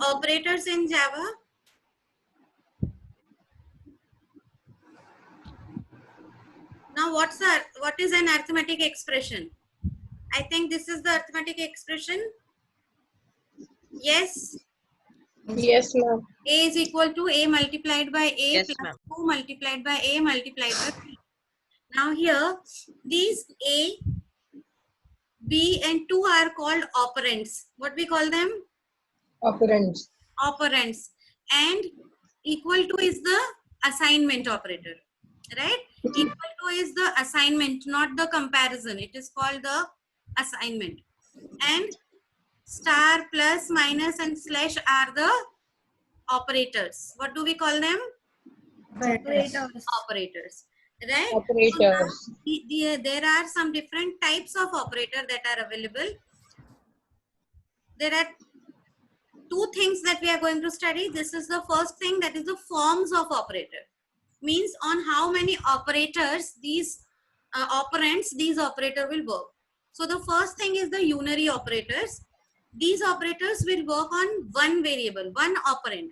operators in Java. Now what is an arithmetic expression? I think this is the arithmetic expression. Yes. Yes, ma'am. A is equal to A multiplied by A Yes, plus ma'am. 2 multiplied by A multiplied by B. Now here, these A, B and 2 are called operands. What we call them? Operands. Operands. And equal to is the assignment operator. Right? Equal to is the assignment, not the comparison. It is called the assignment. And star, plus, minus and slash are the operators. What do we call them? Operators. Right? Operators. So now, there are some different types of operator that are available. There are two things that we are going to study. This is the first thing, that is the forms of operator. Means on how many operators these operands these operator will work. So the first thing is the unary operators. These operators will work on one variable, one operand.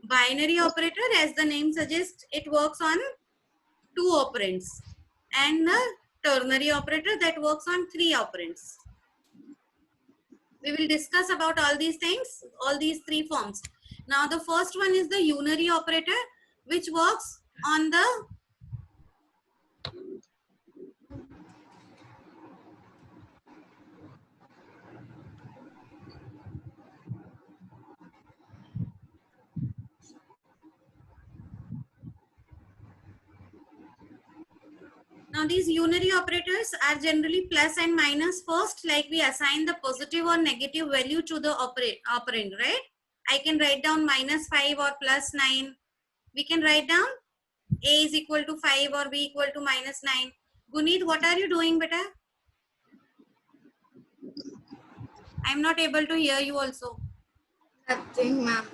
Binary operator, as the name suggests, it works on two operands. And the ternary operator that works on three operands. We will discuss about all these things, all these three forms. Now the first one is the unary operator, which works on the Now these unary operators are generally plus and minus first, like we assign the positive or negative value to the operand, right? I can write down minus 5 or plus 9. We can write down A is equal to 5 or B equal to minus 9. Guneet, what are you doing, beta? I'm not able to hear you also. Nothing, ma'am.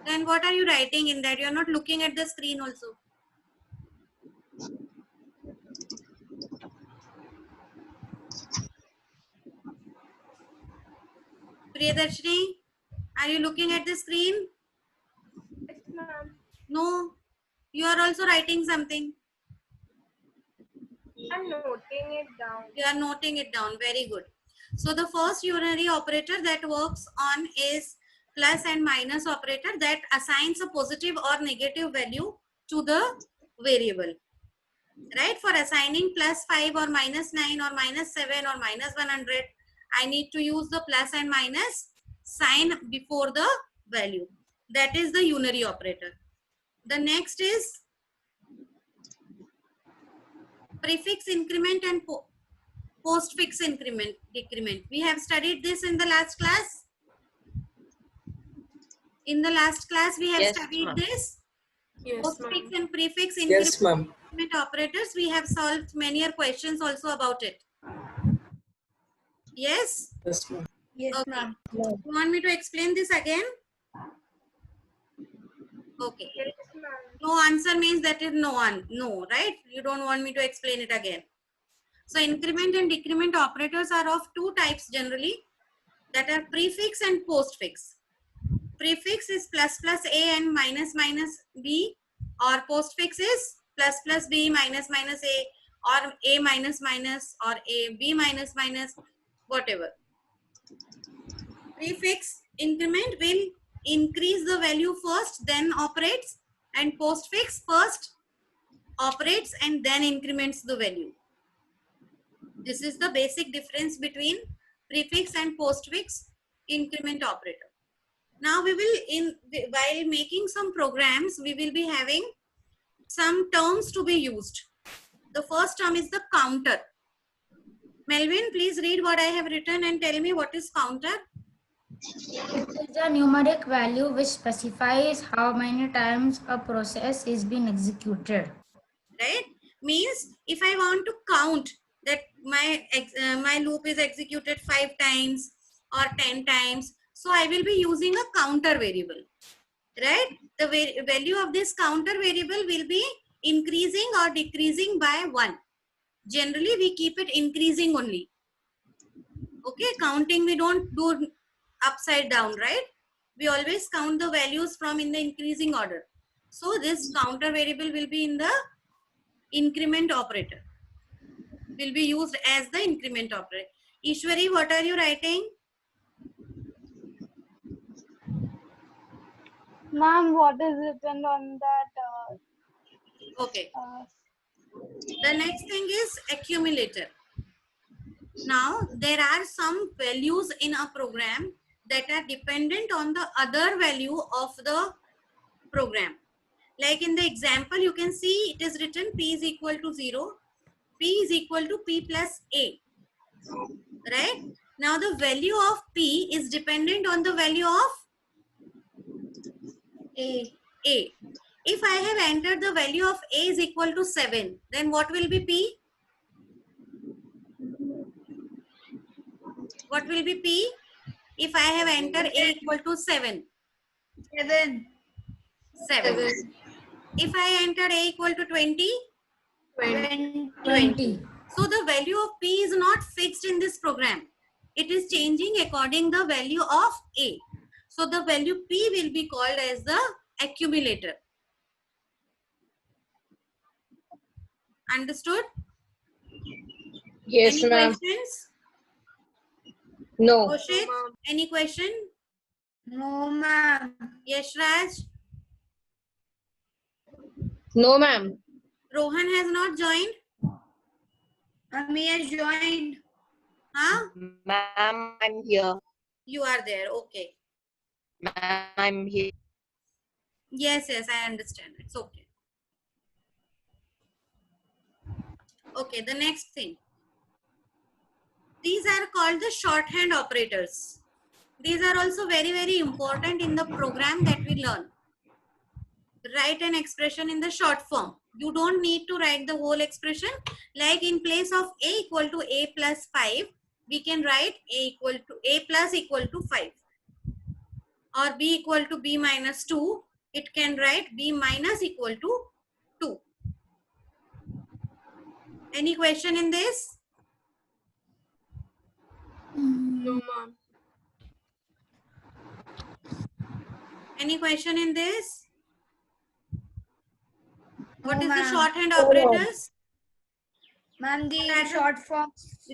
Then what are you writing in that? You're not looking at the screen also. Priyadarshini, are you looking at the screen? Yes, ma'am. No, you are also writing something. I'm noting it down. You are noting it down. Very good. So the first unary operator that works on is plus and minus operator that assigns a positive or negative value to the variable. Right? For assigning plus 5 or minus 9 or minus 7 or minus 100, I need to use the plus and minus sign before the value. That is the unary operator. The next is prefix increment and postfix increment decrement. We have studied this in the last class. In the last class, we have Yes, studied ma'am. this. Yes, Postfix ma'am. and prefix Yes, ma'am. increment operators. We have solved many questions also about it. Yes? Yes, ma'am. Yes, Okay. ma'am. You want me to explain this again? Okay. Yes, ma'am. No answer means that is no, right? You don't want me to explain it again. So increment and decrement operators are of two types generally, that are prefix and postfix. Prefix is plus plus A and minus minus B, or postfix is plus plus B minus minus A, or A minus minus, or A B minus minus, whatever. Prefix increment will increase the value first, then operates, and postfix first operates and then increments the value. This is the basic difference between prefix and postfix increment operator. Now we will, while making some programs, we will be having some terms to be used. The first term is the counter. Melvin, please read what I have written and tell me what is counter. It is a numeric value which specifies how many times a process is being executed. Right? Means if I want to count that my loop is executed 5 times or 10 times, so I will be using a counter variable. Right? The value of this counter variable will be increasing or decreasing by 1. Generally, we keep it increasing only. Okay, counting we don't do upside down, right? we always count the values from in the increasing order. So this counter variable will be in the increment operator, will be used as the increment operator. Ishwari, what are you writing? Ma'am, what is written on that? Okay. The next thing is accumulator. Now, there are some values in a program that are dependent on the other value of the program. Like in the example, you can see it is written P is equal to 0, P is equal to P plus A, right? Now, the value of P is dependent on the value of A. If I have entered the value of A is equal to 7, then what will be P? What will be P? If I have entered A equal to 7. 7. 7. If I enter A equal to 20. 20. So the value of P is not fixed in this program. It is changing according the value of A. So the value P will be called as the accumulator. Understood? Yes, Any ma'am. questions? No. Koshik, any question? No, ma'am. Yashraj, No, ma'am. Rohan has not joined. He has joined. Huh? Ma'am, I'm here. You are there. Okay. Ma'am, I'm here. Yes, I understand. It's okay. Okay, the next thing. These are called the shorthand operators. These are also very, very important in the program that we learn. Write an expression in the short form. You don't need to write the whole expression. Like in place of A equal to A plus 5, we can write A plus equal to 5. Or B equal to B minus 2. It can write B minus equal to 2. Any question in this? No, ma'am. Any question in this? What No, is the ma'am. shorthand No, ma'am. operators? Ma'am, the That- short form.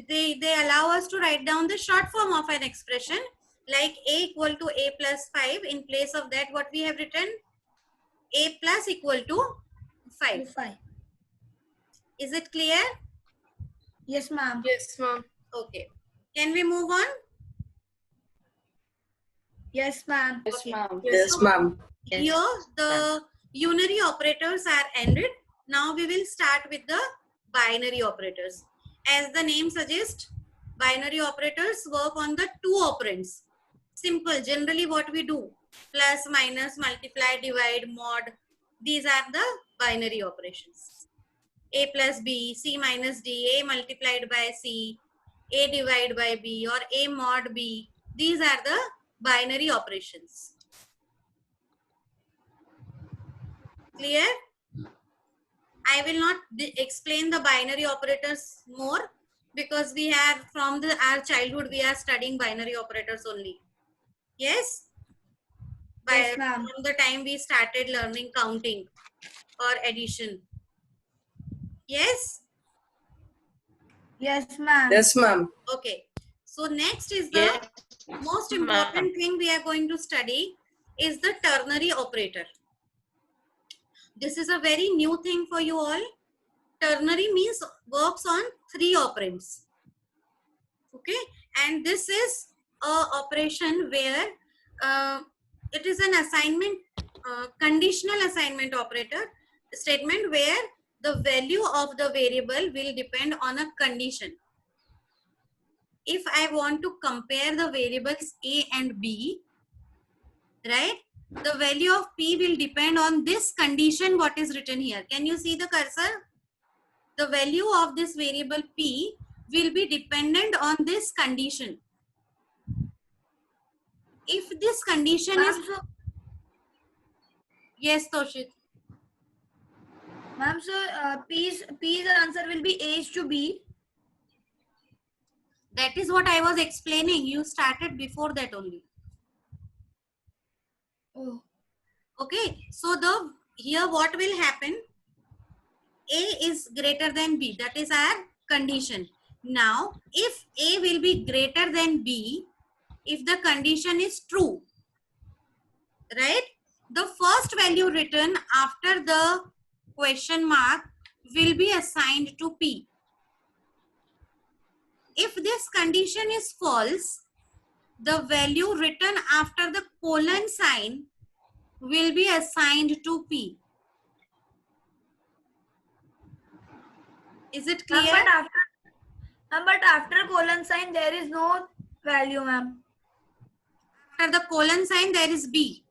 They allow us to write down the short form of an expression like A equal to A plus 5. In place of that, what we have written? A plus equal to 5. 5. Is it clear? Yes, ma'am. Yes, ma'am. Okay. Can we move on? Yes, ma'am. Yes, Okay. ma'am. Yes, ma'am. Here, the unary operators are ended. Now we will start with the binary operators. As the name suggests, binary operators work on the two operands. Simple. Generally what we do, plus, minus, multiply, divide, mod. These are the binary operations. A plus B, C minus D, A multiplied by C, A divided by B, or A mod B. These are the binary operations. Clear? I will not explain the binary operators more because we have from our childhood we are studying binary operators only. Yes? Yes, ma'am. From the time we started learning counting or addition. Yes? Yes, ma'am. Yes, ma'am. Okay. So next is the most important thing we are going to study is the ternary operator. This is a very new thing for you all. Ternary means works on 3 operands. Okay, and this is a operation where it is an assignment, conditional assignment operator statement where the value of the variable will depend on a condition. If I want to compare the variables A and B, right, the value of P will depend on this condition what is written here. Can you see the cursor? The value of this variable P will be dependent on this condition. If this condition is... Yes, Toshit. Ma'am, so P's answer will be A to B. That is what I was explaining. You started before that only. Oh. Okay, so the here what will happen? A is greater than B. That is our condition. Now, if A will be greater than B, if the condition is true, right? The first value written after the question mark will be assigned to P. If this condition is false, the value written after the colon sign will be assigned to P. Is it Ma'am, clear? but after colon sign there is no value, ma'am. After the colon sign, there is B.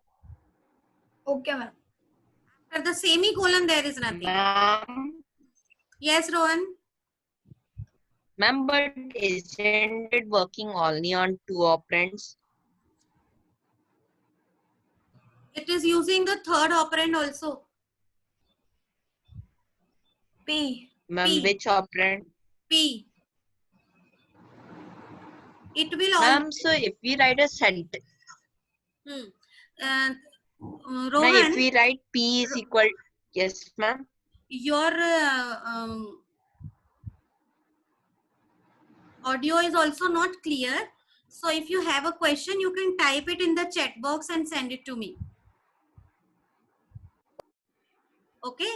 Okay, ma'am. After the semicolon, there is nothing. Ma'am, Yes, Rohan? ma'am, but isn't it working only on 2 operands? It is using the third operand also. P. Ma'am, P. which operand? P. It will also. Ma'am, so if we write a sentence, Uh, ma'am, Rohan, if we write P is equal, yes, ma'am. your audio is also not clear. So if you have a question, you can type it in the chat box and send it to me. Okay?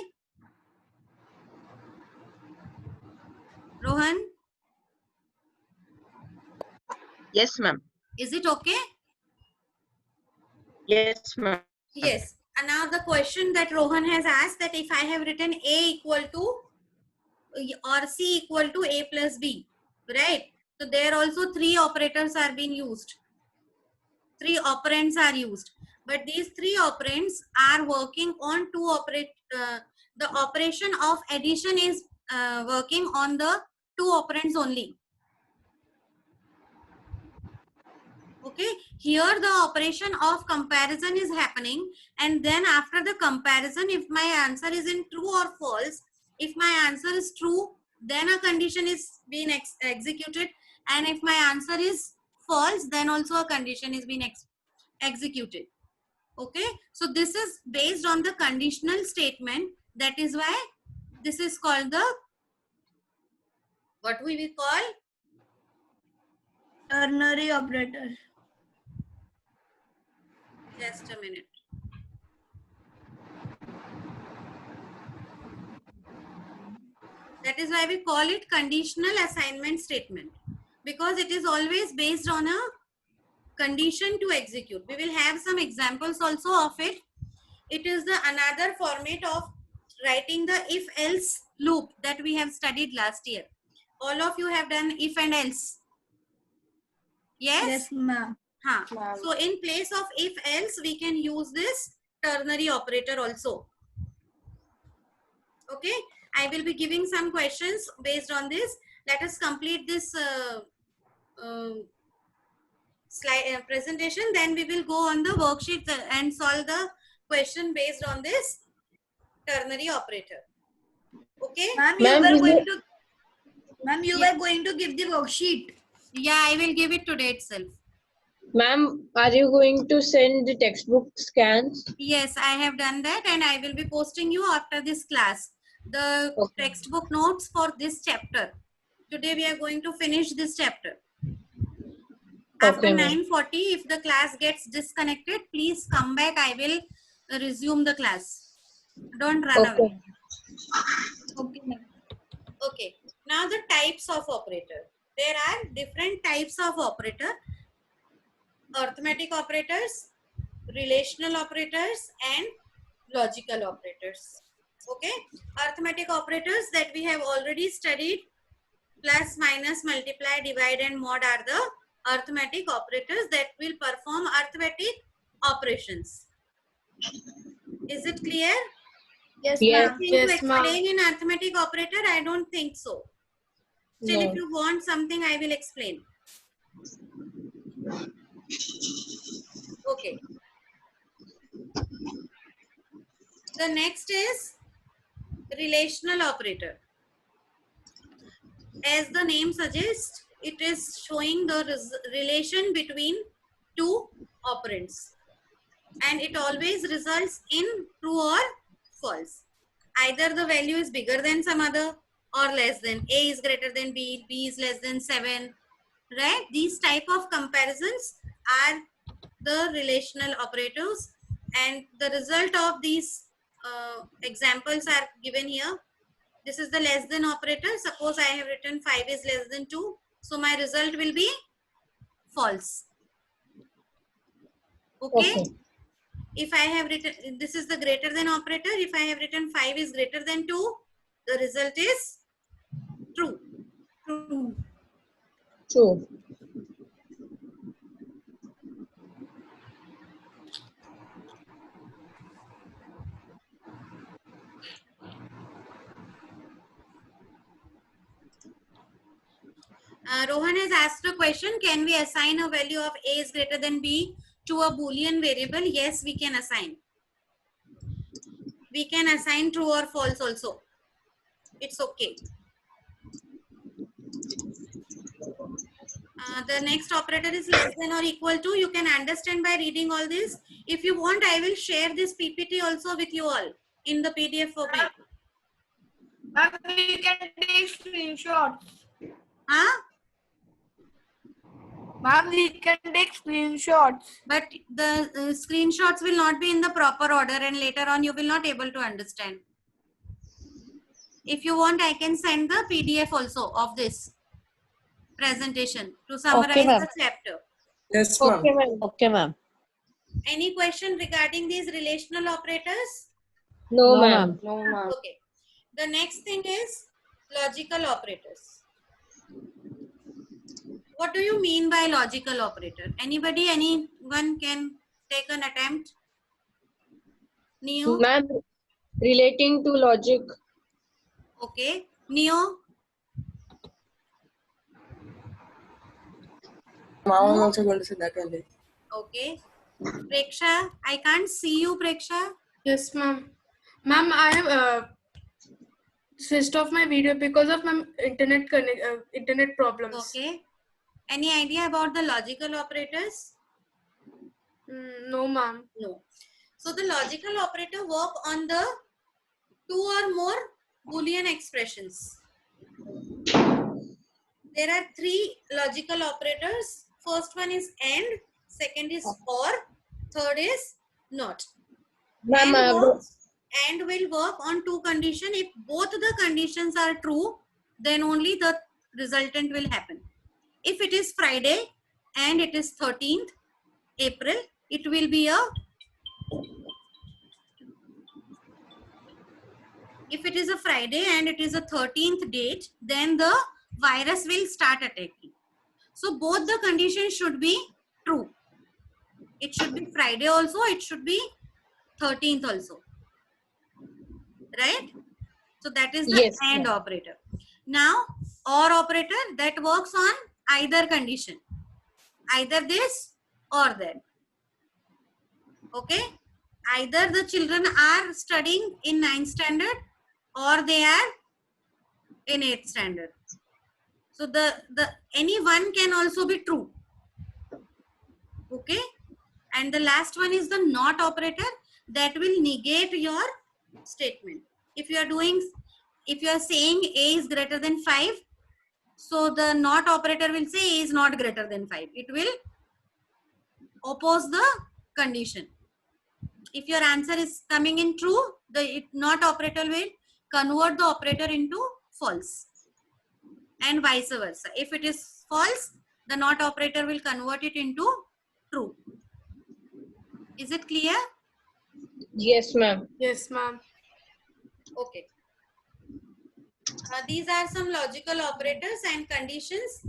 Rohan, Yes, ma'am. is it okay? Yes, ma'am. Yes. And now the question that Rohan has asked, that if I have written A equal to or C equal to A plus B, right? So there also 3 operators are being used. 3 operands are used. But these 3 operands are working on the operation of addition is working on the 2 operands only. Okay, here the operation of comparison is happening, and then after the comparison, if my answer is in true or false, if my answer is true, then a condition is being executed, and if my answer is false, then also a condition is being executed. Okay, so this is based on the conditional statement. That is why this is called the, what we will call, Ternary operator. just a minute. That is why we call it conditional assignment statement, because it is always based on a condition to execute. We will have some examples also of it. It is the another format of writing the if else loop that we have studied last year. All of you have done if and else. Yes? Yes, ma'am. Huh. So in place of if else, we can use this ternary operator also. Okay, I will be giving some questions based on this. Let us complete this slide presentation. Then we will go on the worksheet and solve the question based on this ternary operator. Okay. Ma'am, Ma'am, you were going to give the worksheet. Yeah, I will give it today itself. Ma'am, are you going to send the textbook scans? Yes, I have done that, and I will be posting you after this class the Okay. textbook notes for this chapter. Today we are going to finish this chapter. After Okay, ma'am. 9:40, if the class gets disconnected, please come back. I will resume the class. Don't run Okay. away. Okay, ma'am. Okay. Now the types of operator. There are different types of operator. Arithmetic operators, relational operators, and logical operators. Okay. Arithmetic operators that we have already studied, plus, minus, multiply, divide, and mod are the arithmetic operators that will perform arithmetic operations. Is it clear? Yes, Yes. ma'am. To explain in arithmetic operator? I don't think so. Still, No. if you want something, I will explain. Okay. The next is relational operator. As the name suggests, it is showing the relation between 2 operands. and it always results in true or false. Either the value is bigger than some other or less than. A is greater than B, B is less than 7, right? These type of comparisons are the relational operators, and the result of these examples are given here. This is the less than operator. Suppose I have written 5 is less than 2. So my result will be false. Okay? Okay. If I have written, this is the greater than operator. If I have written 5 is greater than 2, the result is true. True. True. Rohan has asked a question. Can we assign a value of A is greater than B to a Boolean variable? Yes, we can assign. We can assign true or false also. It's okay. The next operator is less than or equal to. You can understand by reading all this. If you want, I will share this PPT also with you all in the PDF format. Ma'am, we can take screenshots. Huh? Ma'am, we can take screenshots. But the screenshots will not be in the proper order, and later on you will not able to understand. If you want, I can send the PDF also of this presentation to summarize ma'am. the chapter. Yes, ma'am. Okay, ma'am. Okay, ma'am. Any question regarding these relational operators? No, ma'am. No, ma'am. Okay. The next thing is logical operators. What do you mean by logical operator? Anybody, anyone can take an attempt? Neo? Ma'am, relating to logic. Okay. Neo? Ma'am, I'm also going to say that only. Okay. Preksha? I can't see you, Preksha. Yes, ma'am. Ma'am, I have switched off my video because of my internet problems. Okay. Any idea about the logical operators? No, ma'am. No. So the logical operator work on the two or more Boolean expressions. There are three logical operators. First one is AND, second is OR, third is NOT. Ma'am, AND will work on two conditions. If both the conditions are true, then only the resultant will happen. If it is Friday and it is 13th April, it will be a, if it is a Friday and it is a 13th date, then the virus will start attacking. So both the conditions should be true. It should be Friday also, it should be 13th also. Right? So that is the Yes, AND ma'am. operator. Now, OR operator that works on either condition. Either this or that. Okay? Either the children are studying in 9th standard or they are in 8th standard. So the any one can also be true. Okay? And the last one is the NOT operator that will negate your statement. If you are saying A is greater than 5, so the NOT operator will say A is not greater than 5. It will oppose the condition. If your answer is coming in true, the NOT operator will convert the operator into false, and vice versa. If it is false, the NOT operator will convert it into true. Is it clear? Yes, ma'am. Yes, ma'am. Okay. These are some logical operators and conditions.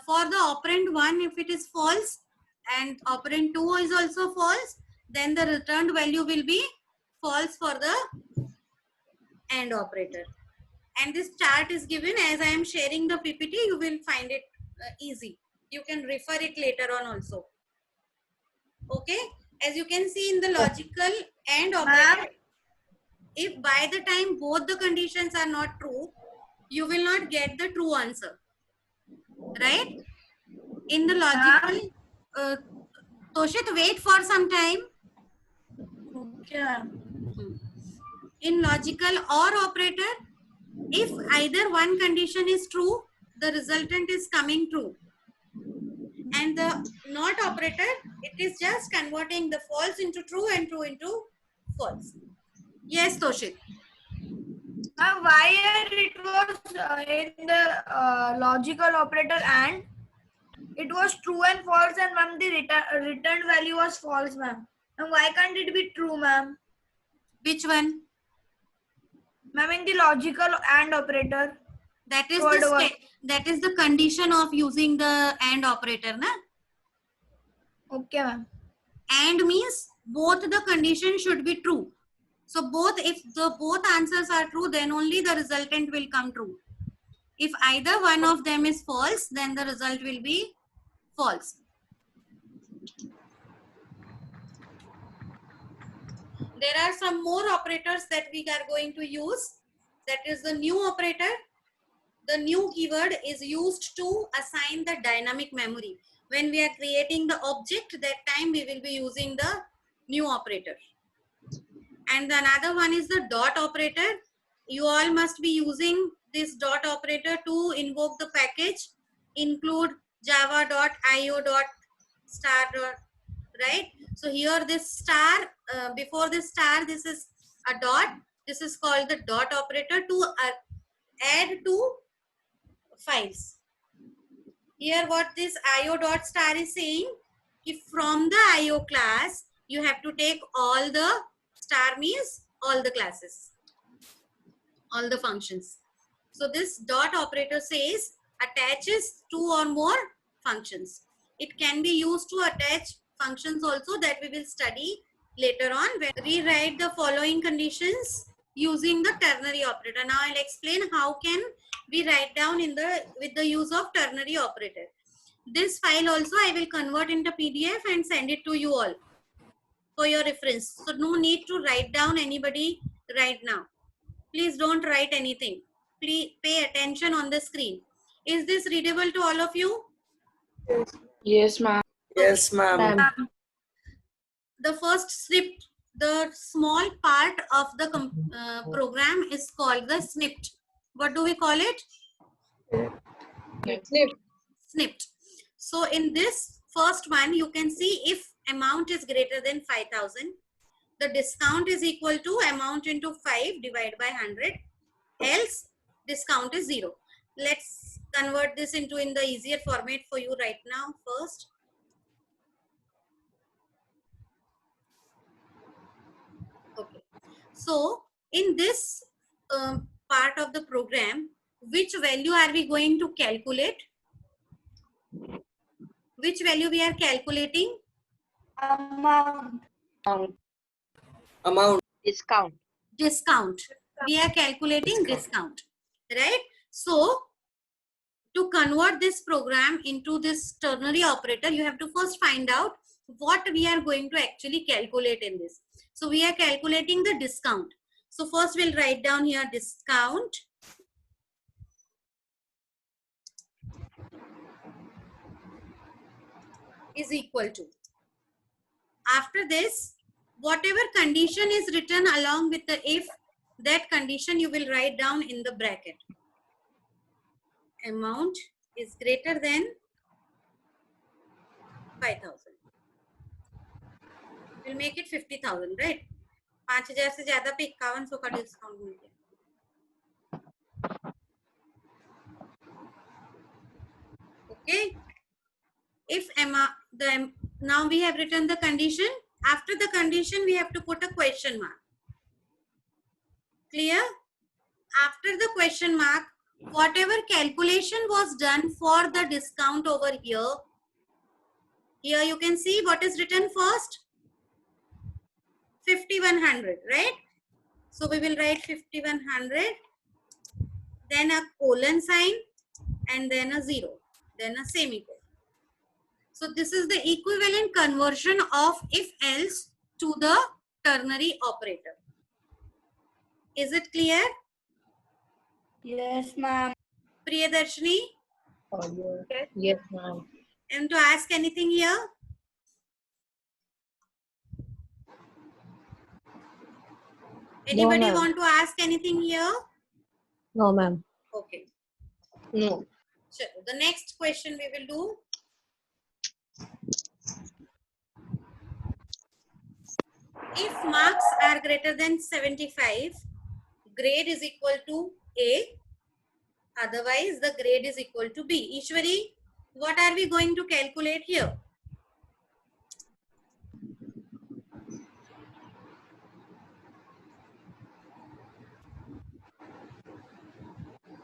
For the operand 1, if it is false and operand 2 is also false, then the returned value will be false for the AND operator. And this chart is given. As I am sharing the PPT, you will find it easy. You can refer it later on also. Okay. As you can see in the logical AND operator, if by the time both the conditions are not true, you will not get the true answer. Right? In the logical, Toshit, wait for some time. Okay, ma'am. In logical OR operator, if either one condition is true, the resultant is coming true. And the NOT operator, it is just converting the false into true and true into false. Yes, Toshit. Ma'am, why it was in the logical operator and it was true and false, and ma'am the returned value was false, ma'am. And why can't it be true, ma'am? Which one? Ma'am, in the logical AND operator. That is Third the one. that is the condition of using the AND operator, na? Okay, ma'am. AND means both the conditions should be true. So both, if the both answers are true, then only the resultant will come true. If either one of them is false, then the result will be false. There are some more operators that we are going to use. That is the new operator. The new keyword is used to assign the dynamic memory. When we are creating the object, that time we will be using the new operator. And another one is the dot operator. You all must be using this dot operator to invoke the package, include java.io.star, right? So here this star, before this star, this is a dot. This is called the dot operator to add to files. Here what this io.star is saying, if from the io class, you have to take all the star means all the classes, all the functions. So this dot operator says attaches two or more functions. It can be used to attach functions also, that we will study later on. When rewrite the following conditions using the ternary operator. Now I'll explain how can we write down in the with the use of ternary operator. This file also I will convert into PDF and send it to you all for your reference. So no need to write down anybody right now. Please don't write anything. Please pay attention on the screen. Is this readable to all of you? Yes, ma'am. Yes, ma'am. The first snippet, the small part of the program is called the snippet. What do we call it? Snippet. So in this first one, you can see if amount is greater than 5,000, the discount is equal to amount into 5 divided by 100, else discount is 0. Let's convert this into in the easier format for you right now first. Okay. So in this part of the program, which value are we going to calculate? Which value we are calculating? Amount. Amount. Discount. Discount. We are calculating discount, right? So to convert this program into this ternary operator, you have to first find out what we are going to actually calculate in this. So we are calculating the discount. So first we'll write down here discount is equal to. After this, whatever condition is written along with the if, that condition you will write down in the bracket. Amount is greater than 5,000. We'll make it 50,000, right? 5,000 से ज़्यादा पे 5100 का discount मिल गया. Okay. If now we have written the condition. After the condition, we have to put a question mark. Clear? After the question mark, whatever calculation was done for the discount over here, here you can see what is written first. 5,100, right? So we will write 5,100, then a colon sign, and then a 0, then a semicolon. So this is the equivalent conversion of if else to the ternary operator. Is it clear? Yes, ma'am. Priyadarshini, Yes, ma'am. and to ask anything here? Anybody ma'am. want to ask anything here? No, ma'am. Okay. No. So the next question we will do. If marks are greater than 75, grade is equal to A. Otherwise, the grade is equal to B. Ishwari, what are we going to calculate here?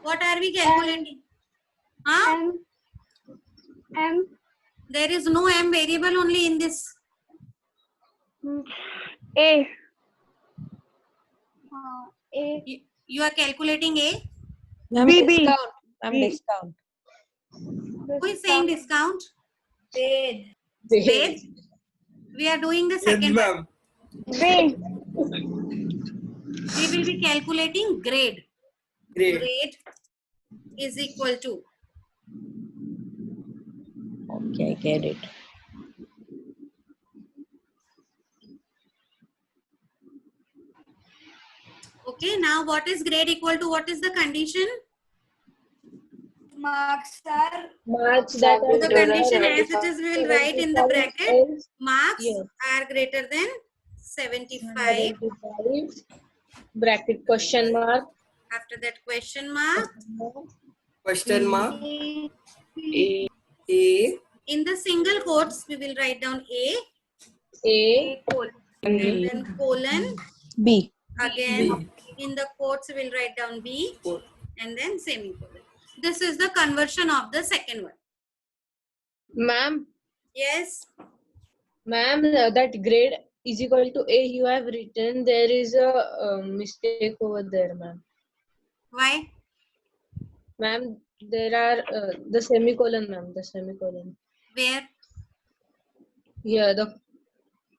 What are we calculating? Huh? M. There is no M variable only in this. A. You are calculating A. Ma'am, B. discount. Ma'am, B. discount. Who is saying discount? Paid. Babe, we are doing the Yes, second one. ma'am. B. We will be calculating grade. Great. Grade is equal to. Okay, I get it. Okay, now what is grade equal to? What is the condition? Marks are Marks that So are the greater condition than as it is, we will write in the 75 bracket. else Marks Yes. are greater than 75. 75 bracket question mark. After that question mark. Question mark. A. A. In the single quotes, we will write down A A. and B. then colon. B. Again, in the quotes, we will write down B and then semicolon. This is the conversion of the second one. Ma'am, Yes. ma'am, that grade is equal to A you have written. There is a mistake over there, ma'am. Why? Ma'am, there are the semicolon, ma'am. The semicolon. Where? Yeah,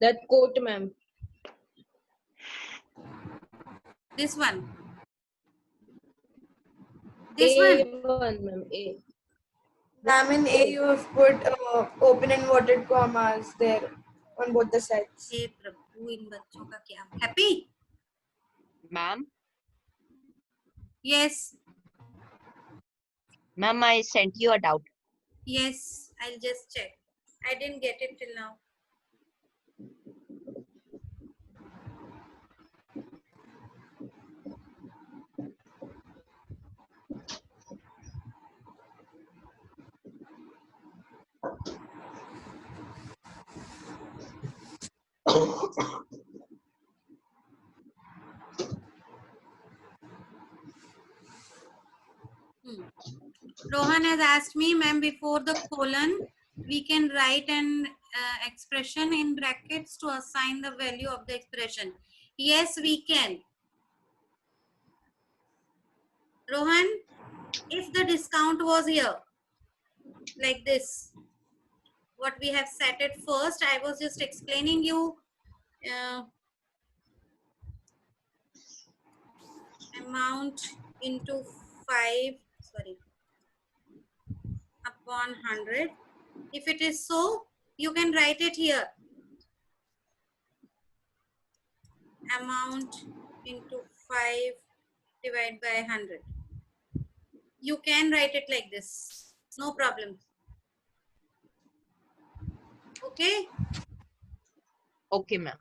that quote, ma'am. This one. This one. A1, ma'am. A. Ma'am, in A you have put open inverted commas there on both the sides. हे प्रभु इन बच्चों का क्या? Happy? Ma'am, Yes. ma'am, I sent you a doubt. Yes. I'll just check. I didn't get it till now. Rohan has asked me, ma'am, before the colon, we can write an expression in brackets to assign the value of the expression. Yes, we can. Rohan, if the discount was here, like this, what we have set it first, I was just explaining you amount into 5, sorry, upon 100. If it is so, you can write it here. Amount into 5 divided by 100. You can write it like this. No problem. Okay? Okay, ma'am.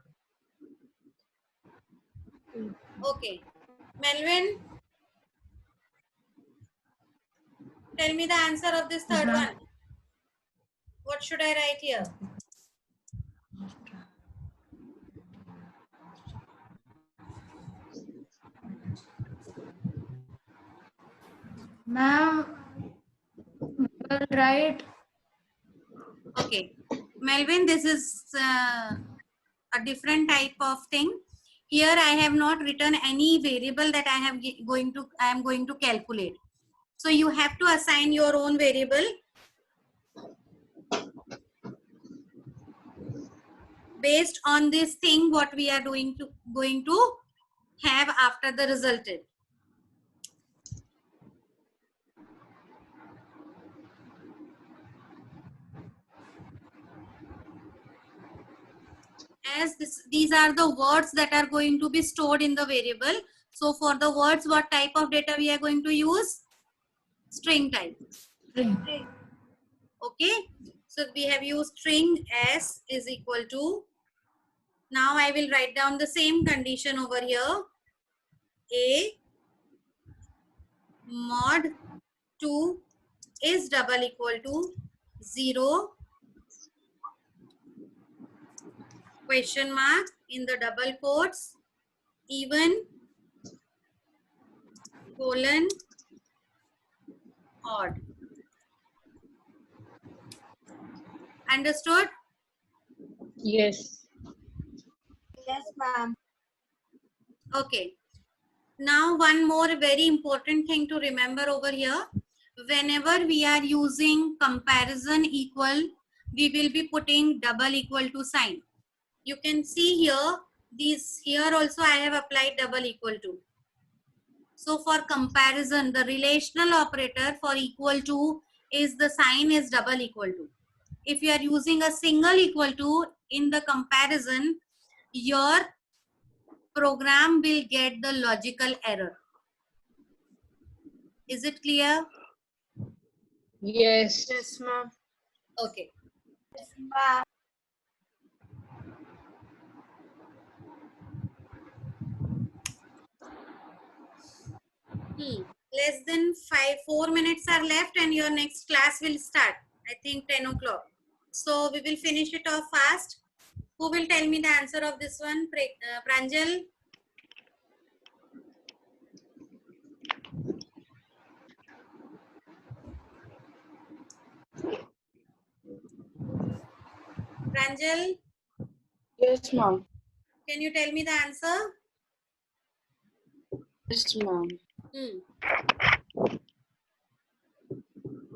Okay. Melvin, tell me the answer of this third one. What should I write here? Ma'am, will write Okay. Melvin, this is a different type of thing. Here I have not written any variable that I am going to calculate. So you have to assign your own variable based on this thing what we are going to have after the resulted. as these are the words that are going to be stored in the variable. So for the words, what type of data we are going to use? String type. String. Okay. So we have used string s is equal to. Now I will write down the same condition over here. A mod 2 is double equal to 0 question mark in the double quotes even colon odd. Understood? Yes. Yes, ma'am. Okay. Now one more very important thing to remember over here. Whenever we are using comparison equal, we will be putting double equal to sign. You can see here, here also I have applied double equal to. So for comparison, the relational operator for equal to is the sign is double equal to. If you are using a single equal to in the comparison, your program will get the logical error. Is it clear? Yes. Yes, ma'am. Okay. Ma'am. Less than 4 minutes are left and your next class will start. I think 10 o'clock. So we will finish it off fast. Who will tell me the answer of this one? Pranjal? Pranjal, Yes, ma'am. can you tell me the answer? Yes, ma'am.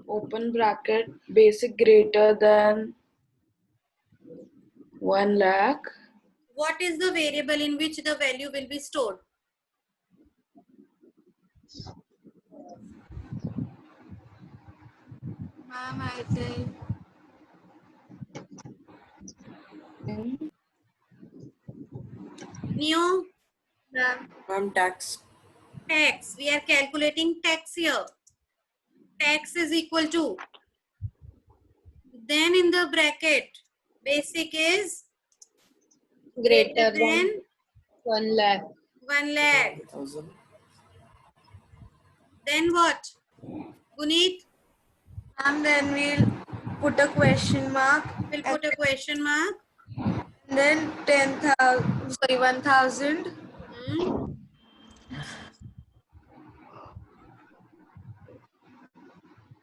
Open bracket, basic greater than 1 lakh. What is the variable in which the value will be stored? Ma'am, I say. Neo? Ma'am, tax. Tax. We are calculating tax here. Tax is equal to. Then in the bracket, basic is Greater than 1 lakh. 1 lakh. 1,000. Then what? Guneet? And then we'll put a question mark. We'll put a question mark. And then 10,000, sorry, 1,000.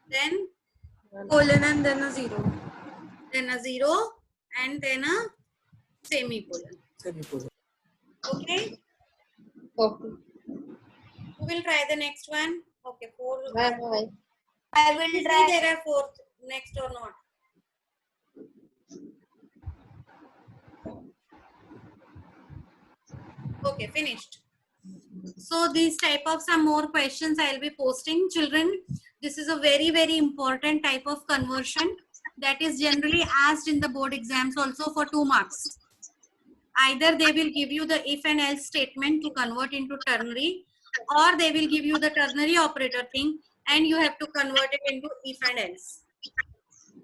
Then Colon and then a 0. Then a 0 and then a semicolon. Semicolon. Okay. Okay. Who will try the next one? Okay, 4. Bye. I will See try. there are 4 next or not. Okay, finished. So these type of some more questions I'll be posting. Children, this is a very, very important type of conversion that is generally asked in the board exams also for 2 marks. Either they will give you the if and else statement to convert into ternary, or they will give you the ternary operator thing and you have to convert it into if and else.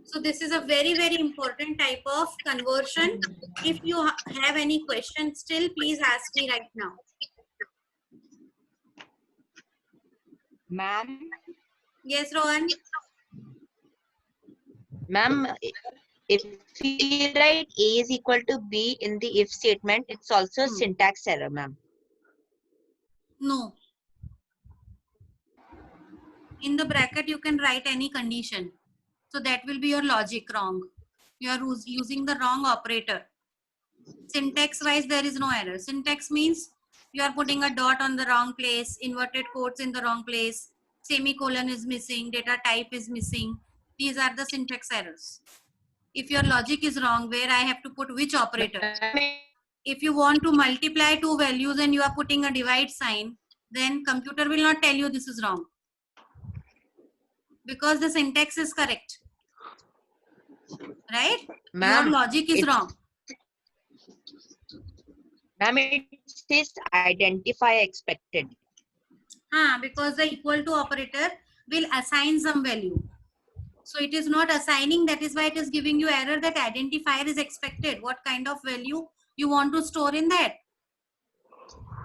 So this is a very, very important type of conversion. If you have any questions still, please ask me right now. Ma'am, Yes, Rohan? ma'am, if we write A is equal to B in the if statement, it's also a syntax error, ma'am. No. In the bracket, you can write any condition. So that will be your logic wrong. You are using the wrong operator. Syntax wise, there is no error. Syntax means you are putting a dot on the wrong place, inverted quotes in the wrong place, semicolon is missing, data type is missing. These are the syntax errors. If your logic is wrong, where I have to put which operator. If you want to multiply 2 values and you are putting a divide sign, then computer will not tell you this is wrong. Because the syntax is correct. Right? Your logic is wrong. Ma'am, it says identify expected. Because the equal to operator will assign some value. So it is not assigning, that is why it is giving you error that identifier is expected. What kind of value you want to store in that?